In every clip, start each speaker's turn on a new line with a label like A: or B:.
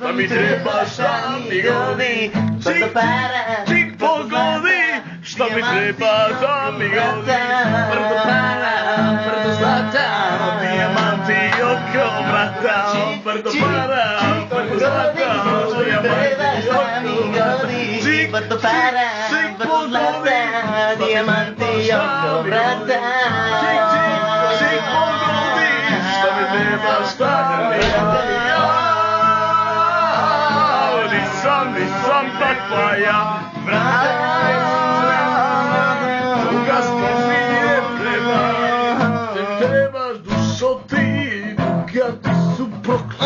A: šta mi treba, šta mi godi, čik pogodi, šta mi treba, šta mi godi, brdo para, brdo zlata, dijamanti oko vrata, brdo para, brdo zlata, dijamanti oko vrata, čik pogodi,
B: dijamanti oko vrata.
A: Čik pogodi, šta mi treba, šta mi godi. Nisam takva ja, ugasno mi je treba, te trebaš dušo ti, bogati su prokleti,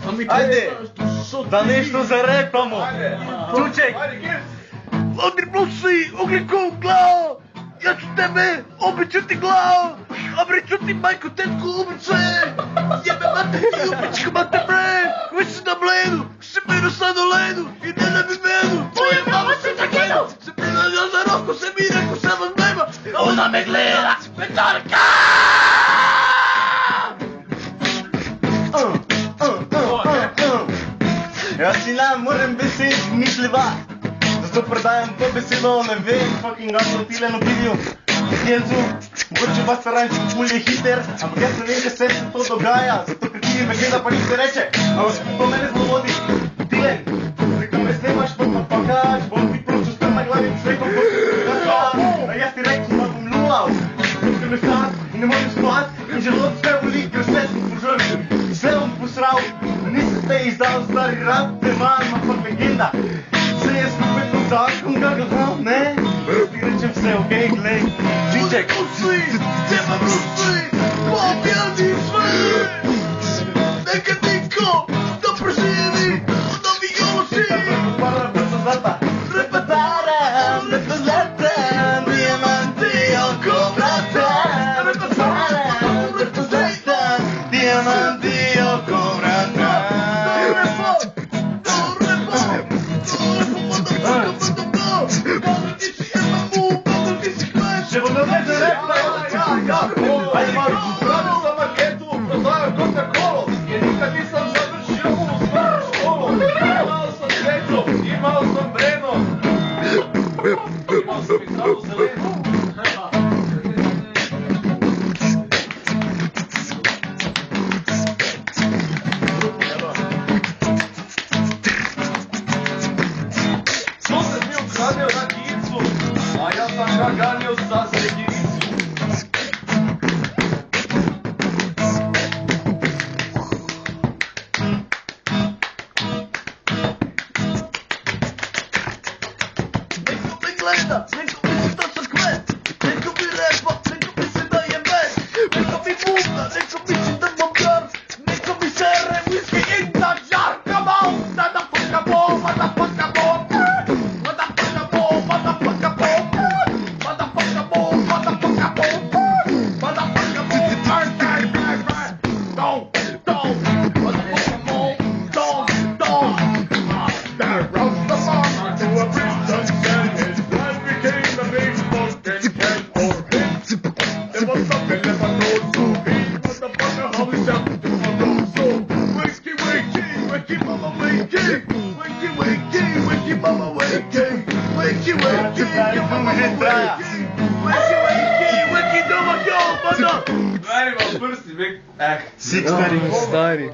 A: šta mi trebaš dušo ti.
B: Da nešto zarepamo, Čuček!
A: Odri blusi, ugljikov glavo, ja ću tebe obiću ti glavo, obriću ti majku, tetku, ubice, jebe materi, ubićku mate bre, već si na bledu, si menu sad u ledu, i ne da bi menu, tvoje mama se zakenu, se prilaža za roku, se mi reku se vam nema, ona me gleda, petarka!
B: Jaz si nam moram besed mišljivati, zato predajam to besedo, ne vem, fucking gasno pileno pivju. Jelzu, mogoče vas ranček ful je hiter, ampak jaz ne vem, kaj se to dogaja, zato ker ti me gleda pa nič ne reče, a vas to mene zelo vodi. Dilen, rekel me snemaš, to pa pakaš, bom ti pročil s tem na glavi, človekom kot a jaz ti rekel, da bom lulal, zato ker me sad in ne morem spat, in želod sve voli, ker vse sem požrl, vse bom posral, nisem se izdal stari rap, teman, ampak legenda. Vse je skupaj to zakon, kako ne? Jaz ti rečem vse, okej, glej, Čiček.
A: Brusi, tema brusi, pobjedi sve, neka niko da preživi, da mi joši.
B: Para, brzo zlata.
A: Repetara, brzo zlata, dijamanti oko vrata. Repetara, brzo zlata, dijamanti oko vrata.
B: Še bom naprej rekla, ajde malo,
C: Pravil sam maketu, prodajao Coca-Colu, jer nikad nisam završio u stvarnu školu. Imao sam sreću, imao sam breno, imao sam i travu zelenu. Sunce mi ukradio na kicu, a ja sam ga ganio za sredinicu.
A: Neko me gleda, neko misli da sam kmet, neko mi repa, neko misli da je med, neko mi bubna, neko misli da mam jar, neko mi sere whisky in the jar. Come on, motherfucker boom, motherfucker boom, motherfucker boom, motherfucker boom, motherfucker boom, motherfucker boom, motherfucker boom, burn, burn, burn, burn. Don't, motherfucker boom, don't. That roast the farmer to a prison cell. His blood became a big fucking can for him. There was something left on road to him. Motherfucker, how is that to a road so? Wakey, wakey, wakey, mama, wakey. Wakey, wakey, wakey, mama, wakey. Wakey, wakey, mama, wakey. Wakey, wakey, wakey, doma, yo, mother.
C: Stvari vam prsti,
B: Six stari.